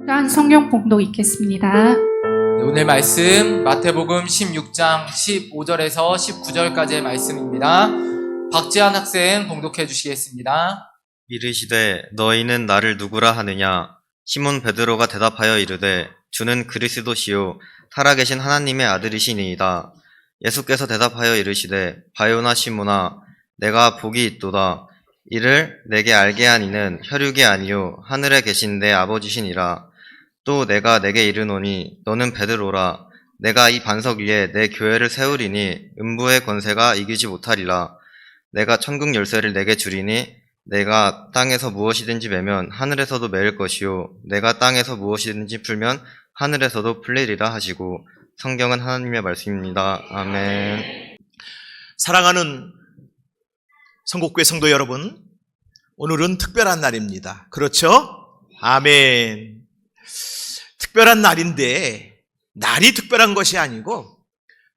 한 성경 봉독 읽겠습니다. 네, 오늘 말씀 마태복음 16장 15절에서 19절까지의 말씀입니다. 박지한 학생 봉독해 주시겠습니다. 이르시되 너희는 나를 누구라 하느냐? 시몬 베드로가 대답하여 이르되 주는 그리스도시요 살아계신 하나님의 아들이시니이다. 예수께서 대답하여 이르시되 바요나 시몬아 내가 복이 있도다. 이를 내게 알게 한 이는 혈육이 아니요 하늘에 계신 내 아버지시니라. 또 내가 내게 이르노니 너는 베드로라. 내가 이 반석 위에 내 교회를 세우리니 음부의 권세가 이기지 못하리라. 내가 천국 열쇠를 내게 주리니 내가 땅에서 무엇이든지 매면 하늘에서도 매일 것이요 내가 땅에서 무엇이든지 풀면 하늘에서도 풀리리라 하시고. 성경은 하나님의 말씀입니다. 아멘. 사랑하는 성곡교회 성도 여러분, 오늘은 특별한 날입니다. 그렇죠? 아멘. 특별한 날인데 날이 특별한 것이 아니고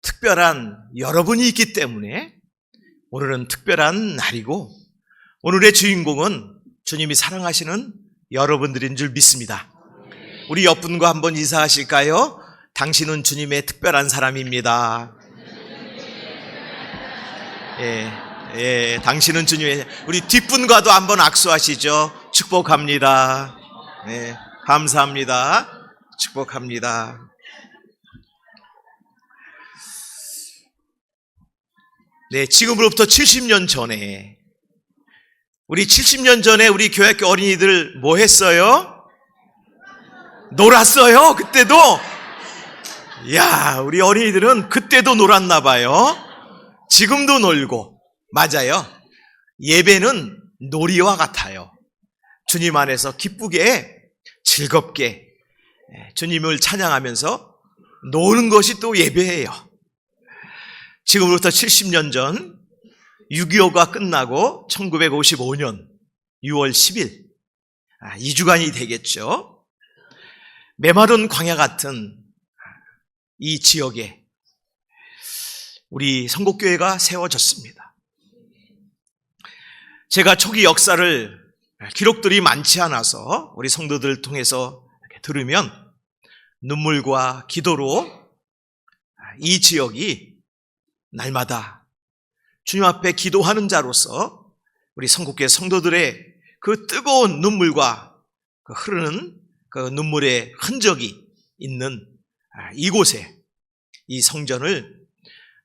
특별한 여러분이 있기 때문에 오늘은 특별한 날이고, 오늘의 주인공은 주님이 사랑하시는 여러분들인 줄 믿습니다. 우리 옆분과 한번 인사하실까요? 당신은 주님의 특별한 사람입니다. 당신은 주님의, 우리 뒷분과도 한번 악수하시죠. 축복합니다. 감사합니다. 축복합니다. 지금으로부터 70년 전에, 우리 70년 전에 우리 교회학교 어린이들 뭐 했어요? 놀았어요. 그때도. 우리 어린이들은 그때도 놀았나 봐요. 지금도 놀고. 맞아요. 예배는 놀이와 같아요. 주님 안에서 기쁘게 즐겁게 주님을 찬양하면서 노는 것이 또 예배예요. 지금부터 70년 전 6.25가 끝나고 1955년 6월 10일 2주간이 되겠죠. 메마른 광야 같은 이 지역에 우리 성곡교회가 세워졌습니다. 제가 초기 역사를 기록들이 많지 않아서 우리 성도들을 통해서 들으면 눈물과 기도로 이 지역이 날마다 주님 앞에 기도하는 자로서 우리 성곡교회 성도들의 그 뜨거운 눈물과 그 흐르는 그 눈물의 흔적이 있는 이곳에, 이 성전을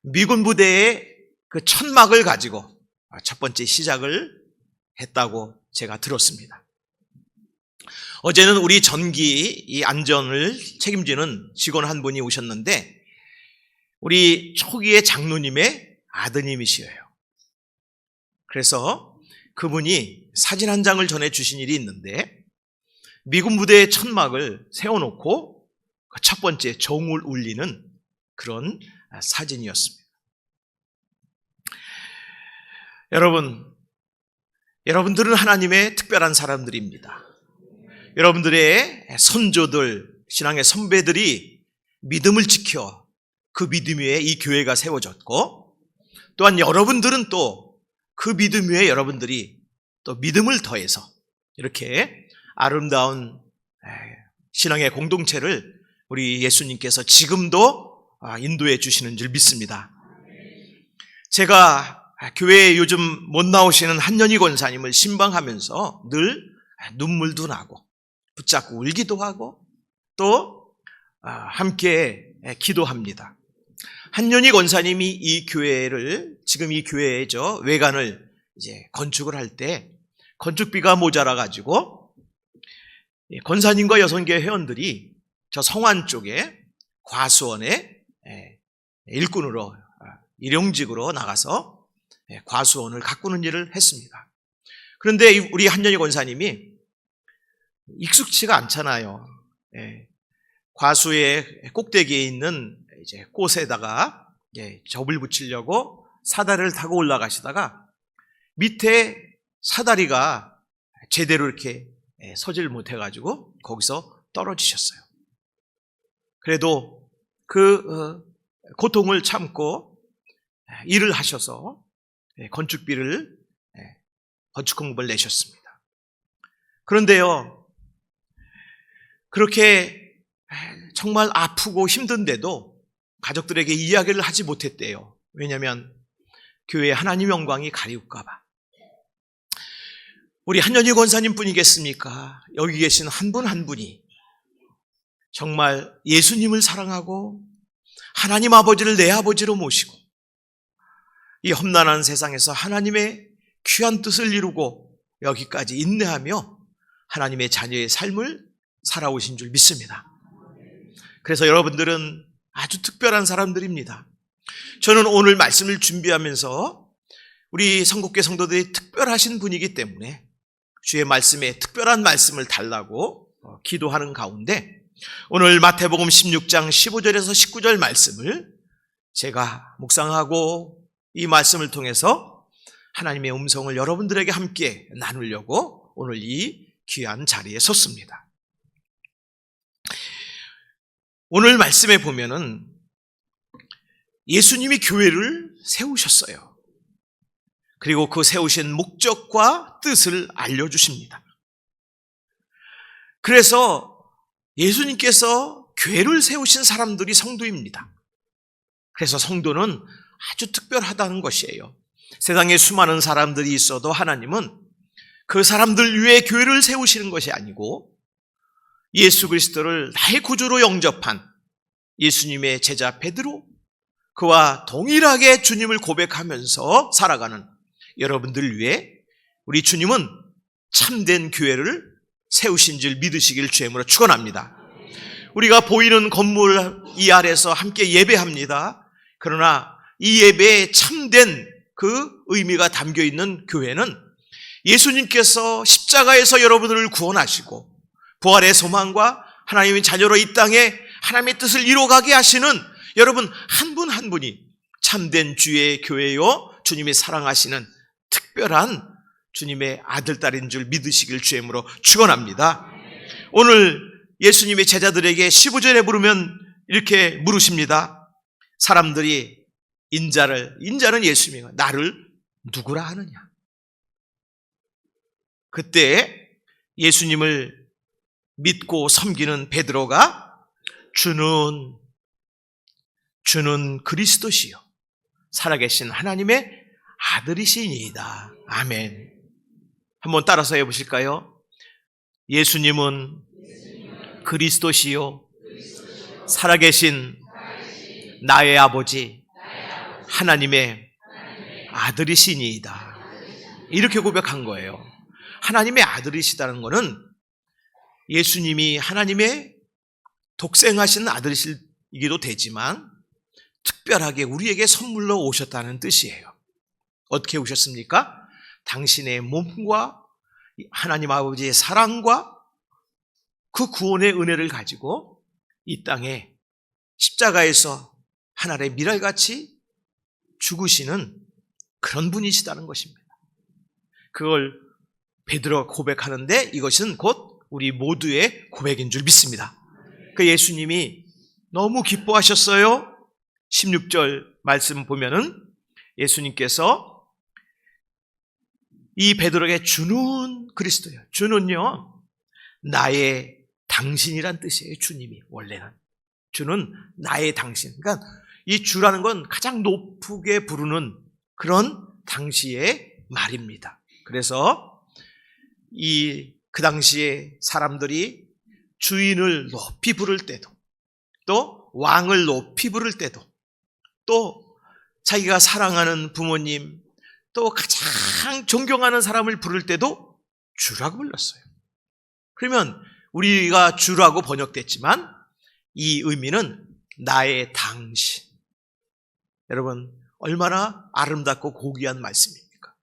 미군 부대의 그 천막을 가지고 첫 번째 시작을 했다고 제가 들었습니다. 어제는 우리 전기 이 안전을 책임지는 직원 한 분이 오셨는데 우리 초기의 장로님의 아드님이시에요. 그래서 그분이 사진 한 장을 전해주신 일이 있는데, 미군 부대의 천막을 세워놓고 첫 번째 종을 울리는 그런 사진이었습니다. 여러분들은 하나님의 특별한 사람들입니다. 여러분들의 선조들, 신앙의 선배들이 믿음을 지켜 그 믿음 위에 이 교회가 세워졌고, 또한 여러분들은 또 그 믿음 위에 여러분들이 또 믿음을 더해서 이렇게 아름다운 신앙의 공동체를 우리 예수님께서 지금도 인도해 주시는 줄 믿습니다. 제가 교회에 요즘 못 나오시는 한연희 권사님을 신방하면서 늘 눈물도 나고 붙잡고 울기도 하고 또 함께 기도합니다. 한연희 권사님이 이 교회를, 지금 이 교회의 외관을 이제 건축을 할 때 건축비가 모자라 가지고 권사님과 여성교회 회원들이 저 성안 쪽에 과수원에 일꾼으로, 일용직으로 나가서 과수원을 가꾸는 일을 했습니다. 그런데 우리 한연희 권사님이 익숙치가 않잖아요. 과수의 꼭대기에 있는 이제 꽃에다가 접을 붙이려고 사다리를 타고 올라가시다가 밑에 사다리가 제대로 이렇게 서질 못해가지고 거기서 떨어지셨어요. 그래도 그 고통을 참고 일을 하셔서 건축비를, 건축 공급을 내셨습니다. 그런데요, 그렇게 정말 아프고 힘든데도 가족들에게 이야기를 하지 못했대요. 왜냐하면 교회에 하나님 영광이 가리울까 봐. 우리 한현희 권사님 뿐이겠습니까? 여기 계신 한 분 한 분이 정말 예수님을 사랑하고 하나님 아버지를 내 아버지로 모시고 이 험난한 세상에서 하나님의 귀한 뜻을 이루고 여기까지 인내하며 하나님의 자녀의 삶을 살아오신 줄 믿습니다. 그래서 여러분들은 아주 특별한 사람들입니다. 저는 오늘 말씀을 준비하면서 우리 성국계 성도들이 특별하신 분이기 때문에 주의 말씀에 특별한 말씀을 달라고 기도하는 가운데 오늘 마태복음 16장 15절에서 19절 말씀을 제가 묵상하고 이 말씀을 통해서 하나님의 음성을 여러분들에게 함께 나누려고 오늘 이 귀한 자리에 섰습니다. 오늘 말씀에 보면은 예수님이 교회를 세우셨어요. 그리고 그 세우신 목적과 뜻을 알려주십니다. 그래서 예수님께서 교회를 세우신 사람들이 성도입니다. 그래서 성도는 아주 특별하다는 것이에요. 세상에 수많은 사람들이 있어도 하나님은 그 사람들 위해 교회를 세우시는 것이 아니고 예수 그리스도를 나의 구주로 영접한 예수님의 제자 베드로, 그와 동일하게 주님을 고백하면서 살아가는 여러분들 위해 우리 주님은 참된 교회를 세우신 줄 믿으시길 주임으로 축원합니다. 우리가 보이는 건물 이 아래서 함께 예배합니다. 그러나 이 예배에 참된 그 의미가 담겨있는 교회는 예수님께서 십자가에서 여러분들을 구원하시고 부활의 소망과 하나님의 자녀로 이 땅에 하나님의 뜻을 이루어가게 하시는 여러분 한 분 한 분이 참된 주의 교회요 주님이 사랑하시는 특별한 주님의 아들, 딸인 줄 믿으시길 주임으로 축원합니다. 오늘 예수님의 제자들에게 15절에 부르면 이렇게 물으십니다. 사람들이 인자는 예수님이 나를 누구라 하느냐? 그때 예수님을 믿고 섬기는 베드로가 주는 그리스도시요 살아계신 하나님의 아들이시니이다. 아멘. 한번 따라서 해보실까요? 예수님은 그리스도시요 살아계신 나의 아버지 하나님의 아들이시니이다. 이렇게 고백한 거예요. 하나님의 아들이시다는 것은 예수님이 하나님의 독생하신 아들이기도 되지만 특별하게 우리에게 선물로 오셨다는 뜻이에요. 어떻게 오셨습니까? 당신의 몸과 하나님 아버지의 사랑과 그 구원의 은혜를 가지고 이 땅에 십자가에서 하늘의 미랄같이 죽으시는 그런 분이시다는 것입니다. 그걸 베드로가 고백하는데 이것은 곧 우리 모두의 고백인 줄 믿습니다. 그 예수님이 너무 기뻐하셨어요. 16절 말씀 보면은 예수님께서 이 베드로에게 주는 그리스도예요. 주는요 나의 당신이란 뜻이에요. 주님이 원래는 주는 나의 당신. 그러니까 이 주라는 건 가장 높게 부르는 그런 당시의 말입니다. 그래서 그 당시에 사람들이 주인을 높이 부를 때도 또 왕을 높이 부를 때도 또 자기가 사랑하는 부모님 또 가장 존경하는 사람을 부를 때도 주라고 불렀어요. 그러면 우리가 주라고 번역됐지만 이 의미는 나의 당신. 여러분 얼마나 아름답고 고귀한 말씀입니까?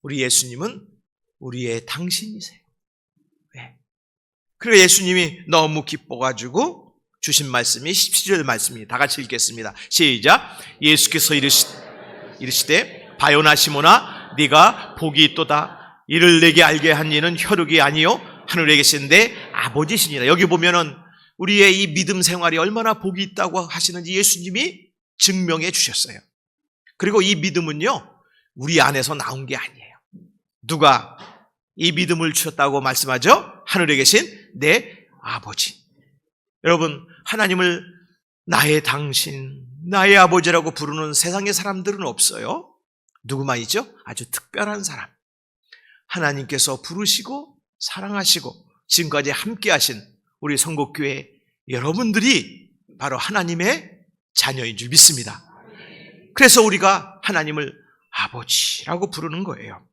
우리 예수님은 우리의 당신이세요. 네. 그리고 예수님이 너무 기뻐가지고 주신 말씀이 17절 말씀입니다. 다 같이 읽겠습니다. 시작. 예수께서 이르시되 바요나 시몬아 네가 복이 있도다. 이를 내게 알게 한 이는 혈육이 아니요 하늘에 계신 내 아버지시니라. 여기 보면은 우리의 이 믿음 생활이 얼마나 복이 있다고 하시는지 예수님이 증명해 주셨어요. 그리고 이 믿음은요 우리 안에서 나온 게 아니에요. 누가 이 믿음을 주셨다고 말씀하죠? 하늘에 계신 내 아버지. 여러분, 하나님을 나의 당신, 나의 아버지라고 부르는 세상의 사람들은 없어요. 누구만이죠? 아주 특별한 사람. 하나님께서 부르시고 사랑하시고 지금까지 함께 하신 우리 성곡교회 여러분들이 바로 하나님의 자녀인 줄 믿습니다. 그래서 우리가 하나님을 아버지라고 부르는 거예요.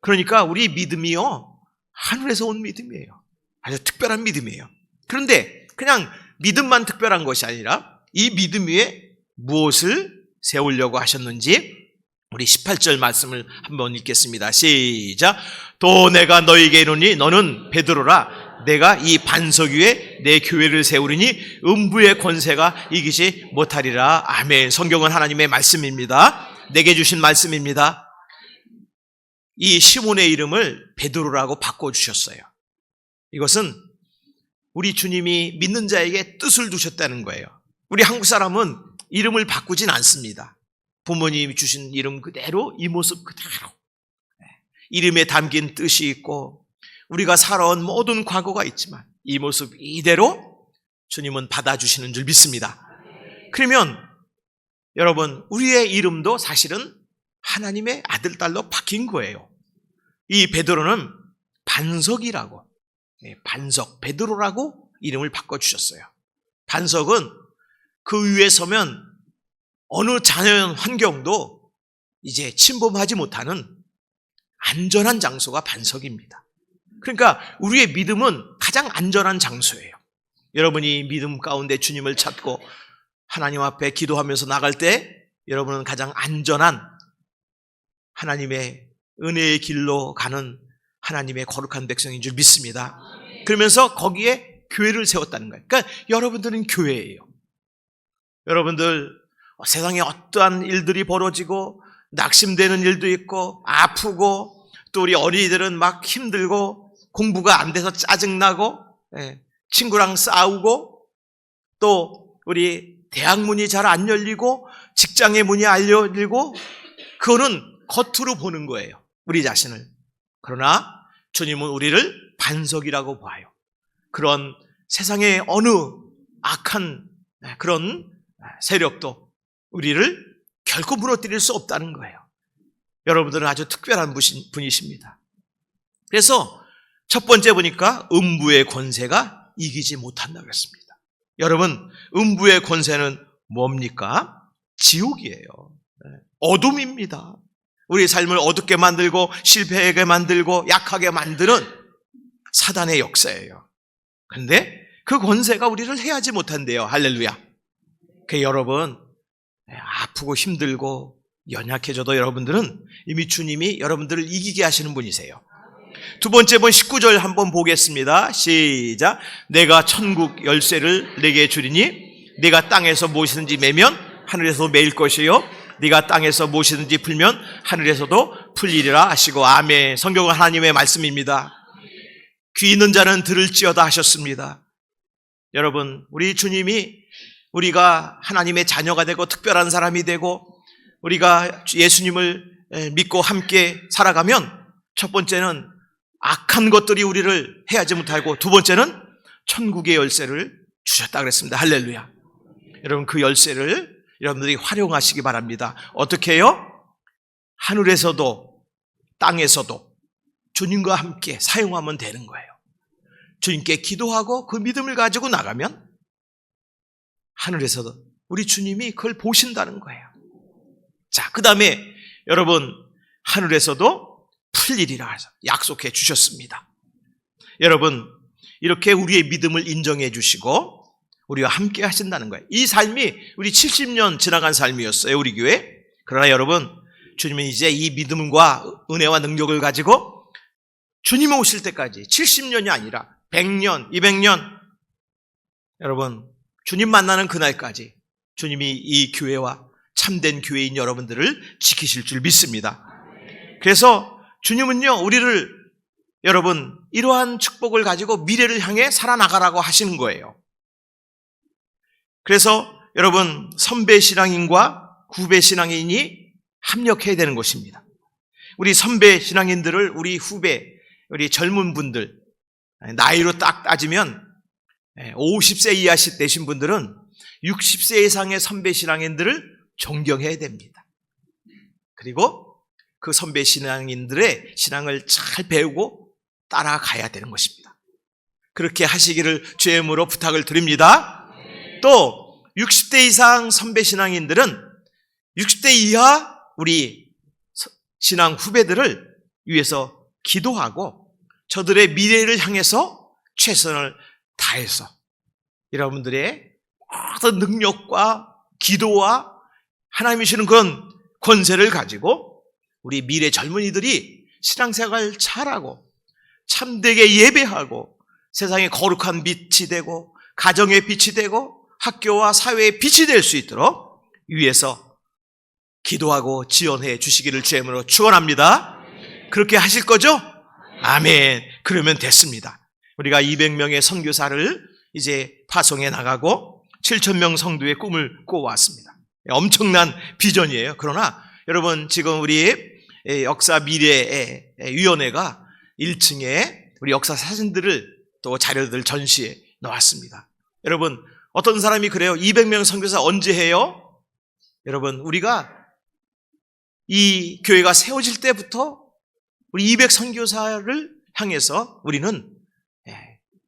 그러니까 우리 믿음이요, 하늘에서 온 믿음이에요. 아주 특별한 믿음이에요. 그런데 그냥 믿음만 특별한 것이 아니라 이 믿음 위에 무엇을 세우려고 하셨는지 우리 18절 말씀을 한번 읽겠습니다. 시작. 또 내가 너에게 이르니 너는 베드로라. 내가 이 반석 위에 내 교회를 세우리니 음부의 권세가 이기지 못하리라. 아멘. 성경은 하나님의 말씀입니다. 내게 주신 말씀입니다. 이 시몬의 이름을 베드로라고 바꿔주셨어요. 이것은 우리 주님이 믿는 자에게 뜻을 두셨다는 거예요. 우리 한국 사람은 이름을 바꾸진 않습니다. 부모님이 주신 이름 그대로, 이 모습 그대로. 이름에 담긴 뜻이 있고 우리가 살아온 모든 과거가 있지만 이 모습 이대로 주님은 받아주시는 줄 믿습니다. 그러면 여러분, 우리의 이름도 사실은 하나님의 아들, 딸로 바뀐 거예요. 이 베드로는 반석이라고, 반석, 베드로라고 이름을 바꿔주셨어요. 반석은 그 위에 서면 어느 자연 환경도 이제 침범하지 못하는 안전한 장소가 반석입니다. 그러니까 우리의 믿음은 가장 안전한 장소예요. 여러분이 믿음 가운데 주님을 찾고 하나님 앞에 기도하면서 나갈 때 여러분은 가장 안전한 하나님의 은혜의 길로 가는 하나님의 거룩한 백성인 줄 믿습니다. 그러면서 거기에 교회를 세웠다는 거예요. 그러니까 여러분들은 교회예요. 여러분들 세상에 어떠한 일들이 벌어지고 낙심되는 일도 있고 아프고 또 우리 어린이들은 막 힘들고 공부가 안 돼서 짜증나고 친구랑 싸우고 또 우리 대학 문이 잘 안 열리고 직장의 문이 안 열리고 그거는 겉으로 보는 거예요. 우리 자신을. 그러나 주님은 우리를 반석이라고 봐요. 그런 세상의 어느 악한 그런 세력도 우리를 결코 무너뜨릴 수 없다는 거예요. 여러분들은 아주 특별한 분이십니다. 그래서 첫 번째 보니까 음부의 권세가 이기지 못한다고 했습니다. 여러분, 음부의 권세는 뭡니까? 지옥이에요. 어둠입니다. 우리 삶을 어둡게 만들고 실패하게 만들고 약하게 만드는 사단의 역사예요. 그런데 그 권세가 우리를 해하지 못한대요. 할렐루야. 그 여러분, 아프고 힘들고 연약해져도 여러분들은 이미 주님이 여러분들을 이기게 하시는 분이세요. 두 번째 본 19절 한번 보겠습니다. 시작. 내가 천국 열쇠를 내게 주리니 네가 땅에서 무엇이든지 매면 하늘에서 매일 것이요 네가 땅에서 무엇이든지 풀면 하늘에서도 풀리리라 하시고. 아멘. 성경은 하나님의 말씀입니다. 귀 있는 자는 들을지어다 하셨습니다. 여러분, 우리 주님이 우리가 하나님의 자녀가 되고 특별한 사람이 되고 우리가 예수님을 믿고 함께 살아가면 첫 번째는 악한 것들이 우리를 해하지 못하고 두 번째는 천국의 열쇠를 주셨다 그랬습니다. 할렐루야. 여러분, 그 열쇠를 여러분들이 활용하시기 바랍니다. 어떻게 해요? 하늘에서도 땅에서도 주님과 함께 사용하면 되는 거예요. 주님께 기도하고 그 믿음을 가지고 나가면 하늘에서도 우리 주님이 그걸 보신다는 거예요. 자, 그 다음에 여러분, 하늘에서도 풀리리라 해서 약속해 주셨습니다. 여러분, 이렇게 우리의 믿음을 인정해 주시고 우리와 함께 하신다는 거예요. 이 삶이 우리 70년 지나간 삶이었어요, 우리 교회. 그러나 여러분, 주님은 이제 이 믿음과 은혜와 능력을 가지고 주님이 오실 때까지 70년이 아니라 100년, 200년, 여러분, 주님 만나는 그날까지 주님이 이 교회와 참된 교회인 여러분들을 지키실 줄 믿습니다. 그래서 주님은요, 우리를 여러분 이러한 축복을 가지고 미래를 향해 살아나가라고 하시는 거예요. 그래서 여러분, 선배 신앙인과 후배 신앙인이 합력해야 되는 것입니다. 우리 선배 신앙인들을 우리 후배, 우리 젊은 분들, 나이로 딱 따지면 50세 이하 되신 분들은 60세 이상의 선배 신앙인들을 존경해야 됩니다. 그리고 그 선배 신앙인들의 신앙을 잘 배우고 따라가야 되는 것입니다. 그렇게 하시기를 주의 이름으로 부탁을 드립니다. 또 60대 이상 선배 신앙인들은 60대 이하 우리 신앙 후배들을 위해서 기도하고 저들의 미래를 향해서 최선을 다해서 여러분들의 모든 능력과 기도와 하나님이 주시는 그런 권세를 가지고 우리 미래 젊은이들이 신앙생활 잘하고 참되게 예배하고 세상에 거룩한 빛이 되고 가정의 빛이 되고 학교와 사회의 빛이 될 수 있도록 위해서 기도하고 지원해 주시기를 주의 이름으로 축원합니다. 그렇게 하실 거죠? 아멘. 그러면 됐습니다. 우리가 200명의 선교사를 이제 파송해 나가고 7,000명 성도의 꿈을 꿔왔습니다. 엄청난 비전이에요. 그러나 여러분 지금 우리 역사 미래위원회가 1층에 우리 역사 사진들을 또 자료들 전시해 놓았습니다. 여러분 어떤 사람이 그래요. 200명 선교사 언제 해요? 여러분 우리가 이 교회가 세워질 때부터 우리 200 선교사를 향해서 우리는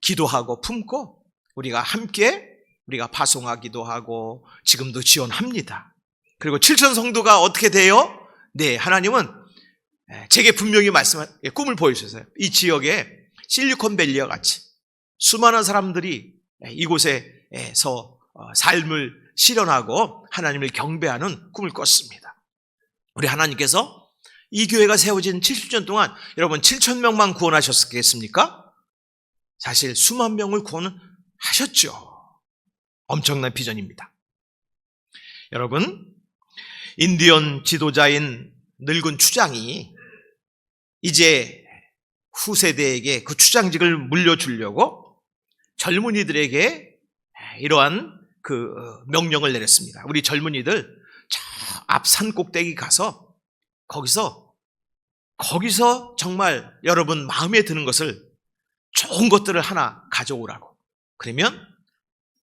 기도하고 품고 우리가 함께 우리가 파송하기도 하고 지금도 지원합니다. 그리고 7천 성도가 어떻게 돼요? 네, 하나님은 제게 분명히 말씀한 꿈을 보여주셨어요. 이 지역에 실리콘밸리와 같이 수많은 사람들이 이곳에서 삶을 실현하고 하나님을 경배하는 꿈을 꿨습니다. 우리 하나님께서 이 교회가 세워진 70년 동안 여러분 7천 명만 구원하셨겠습니까? 사실 수만 명을 구원하셨죠. 엄청난 비전입니다. 여러분 인디언 지도자인 늙은 추장이 이제 후세대에게 그 추장직을 물려주려고 젊은이들에게 이러한 그 명령을 내렸습니다. 우리 젊은이들 저 앞 산 꼭대기 가서 거기서 정말 여러분 마음에 드는 것을 좋은 것들을 하나 가져오라고. 그러면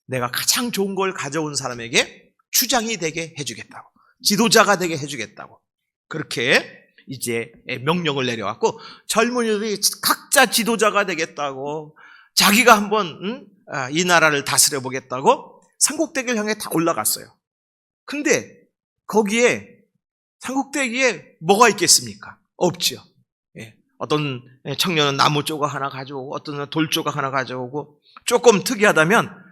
내가 가장 좋은 걸 가져온 사람에게 추장이 되게 해주겠다고, 지도자가 되게 해주겠다고 그렇게 이제 명령을 내려왔고 젊은이들이 각자 지도자가 되겠다고 자기가 한번 이 나라를 다스려 보겠다고 산꼭대기를 향해 다 올라갔어요. 근데 거기에 산꼭대기에 뭐가 있겠습니까? 없죠. 어떤 청년은 나무 조각 하나 가져오고 어떤 돌 조각 하나 가져오고 조금 특이하다면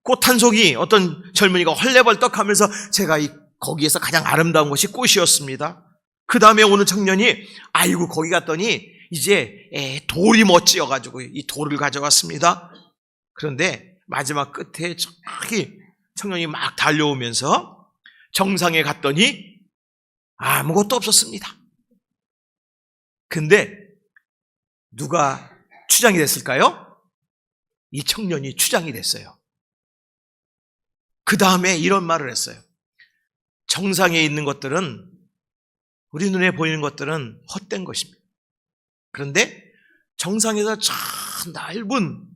꽃 한 송이 어떤 젊은이가 헐레벌떡하면서 제가 거기에서 가장 아름다운 것이 꽃이었습니다. 그 다음에 오는 청년이 아이고 거기 갔더니 이제 돌이 멋지어가지고 이 돌을 가져왔습니다. 그런데 마지막 끝에 저기 청년이 막 달려오면서 정상에 갔더니 아무것도 없었습니다. 근데 누가 추장이 됐을까요? 이 청년이 추장이 됐어요. 그 다음에 이런 말을 했어요. 정상에 있는 것들은 우리 눈에 보이는 것들은 헛된 것입니다. 그런데 정상에서 저 넓은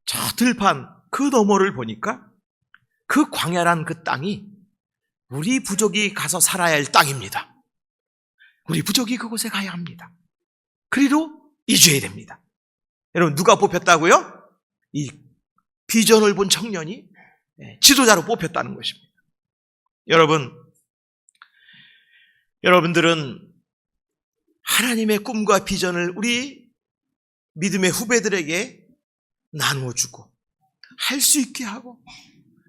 저 들판 그 너머를 보니까 그 광야란 그 땅이 우리 부족이 가서 살아야 할 땅입니다. 우리 부족이 그곳에 가야 합니다. 그리로 이주해야 됩니다. 여러분 누가 뽑혔다고요? 이 비전을 본 청년이 지도자로 뽑혔다는 것입니다. 여러분들은 하나님의 꿈과 비전을 우리 믿음의 후배들에게 나누어주고 할 수 있게 하고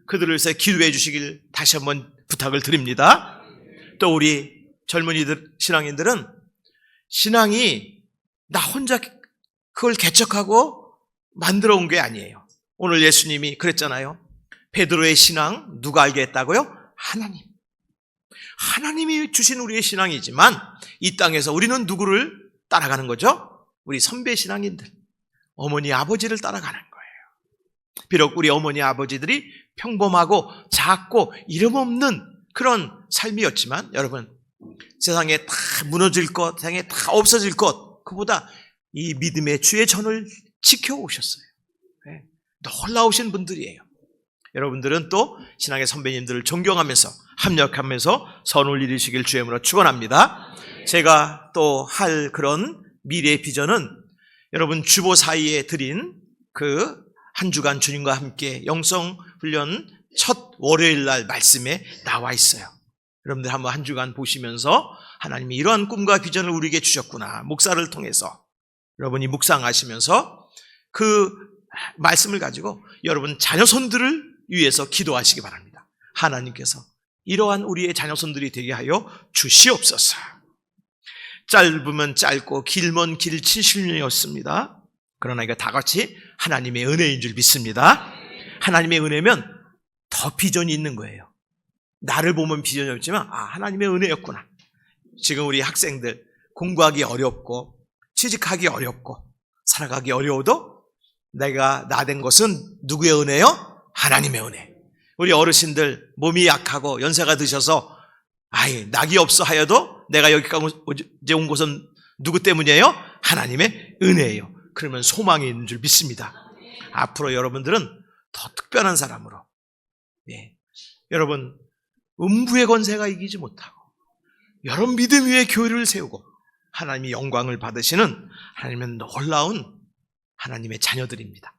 그들을 위해서 기도해 주시길 다시 한번 부탁을 드립니다. 또 우리 젊은이들, 신앙인들은 신앙이 나 혼자 그걸 개척하고 만들어 온 게 아니에요. 오늘 예수님이 그랬잖아요. 베드로의 신앙 누가 알게 했다고요? 하나님. 하나님이 주신 우리의 신앙이지만 이 땅에서 우리는 누구를 따라가는 거죠? 우리 선배 신앙인들, 어머니 아버지를 따라가는 거예요. 비록 우리 어머니 아버지들이 평범하고 작고 이름 없는 그런 삶이었지만 여러분 세상에 다 무너질 것, 세상에 다 없어질 것 그보다 이 믿음의 주의 전을 지켜오셨어요. 네. 놀라우신 분들이에요. 여러분들은 또 신앙의 선배님들을 존경하면서 합력하면서 선을 이루시길 주의 이름으로 축원합니다. 제가 또 할 그런 미래의 비전은 여러분 주보 사이에 드린 그 한 주간 주님과 함께 영성훈련 첫 월요일 날 말씀에 나와 있어요. 여러분들 한번 한 주간 보시면서 하나님이 이러한 꿈과 비전을 우리에게 주셨구나. 목사를 통해서 여러분이 묵상하시면서 그 말씀을 가지고 여러분 자녀손들을 위해서 기도하시기 바랍니다. 하나님께서 이러한 우리의 자녀손들이 되게 하여 주시옵소서. 짧으면 짧고 길면 길 70년이었습니다. 그러나 이거 다 같이 하나님의 은혜인 줄 믿습니다. 하나님의 은혜면 더 비전이 있는 거예요. 나를 보면 비전이 없지만 하나님의 은혜였구나. 지금 우리 학생들 공부하기 어렵고 취직하기 어렵고 살아가기 어려워도 내가 나된 것은 누구의 은혜요? 하나님의 은혜. 우리 어르신들 몸이 약하고 연세가 드셔서 낙이 없어 하여도 내가 여기까지 온 것은 누구 때문이에요? 하나님의 은혜예요. 그러면 소망이 있는 줄 믿습니다. 앞으로 여러분들은 더 특별한 사람으로 여러분 음부의 권세가 이기지 못하고 여러분 믿음 위에 교회를 세우고 하나님이 영광을 받으시는 하나님은 놀라운 하나님의 자녀들입니다.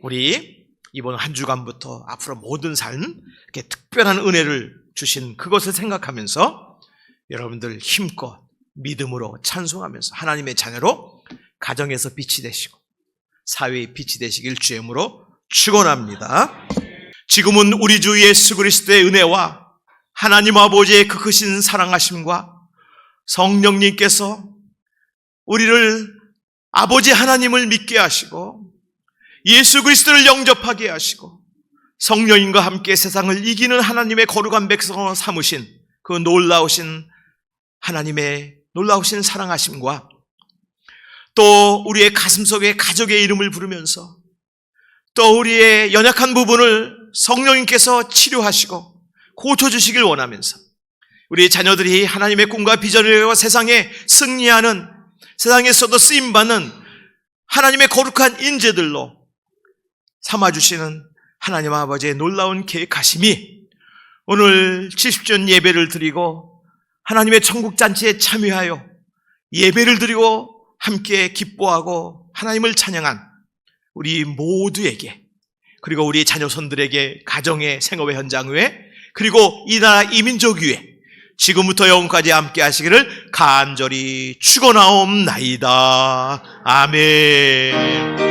우리 이번 한 주간부터 앞으로 모든 삶 이렇게 특별한 은혜를 주신 그것을 생각하면서 여러분들 힘껏 믿음으로 찬송하면서 하나님의 자녀로 가정에서 빛이 되시고 사회의 빛이 되시길 주의 이름으로 축원합니다. 지금은 우리 주 예수 그리스도의 은혜와 하나님 아버지의 그 크신 사랑하심과 성령님께서 우리를 아버지 하나님을 믿게 하시고 예수 그리스도를 영접하게 하시고 성령님과 함께 세상을 이기는 하나님의 거룩한 백성으로 삼으신 그 놀라우신 하나님의 놀라우신 사랑하심과 또 우리의 가슴속에 가족의 이름을 부르면서 또 우리의 연약한 부분을 성령님께서 치료하시고 고쳐주시길 원하면서 우리 자녀들이 하나님의 꿈과 비전을 이루어 세상에 승리하는 세상에서도 쓰임받는 하나님의 거룩한 인재들로 삼아주시는 하나님 아버지의 놀라운 계획하심이 오늘 70전 예배를 드리고 하나님의 천국잔치에 참여하여 예배를 드리고 함께 기뻐하고 하나님을 찬양한 우리 모두에게 그리고 우리 자녀손들에게 가정의 생업의 현장 위에 그리고 이 나라 이민족 위에 지금부터 영원까지 함께 하시기를 간절히 축원하옵나이다. 아멘.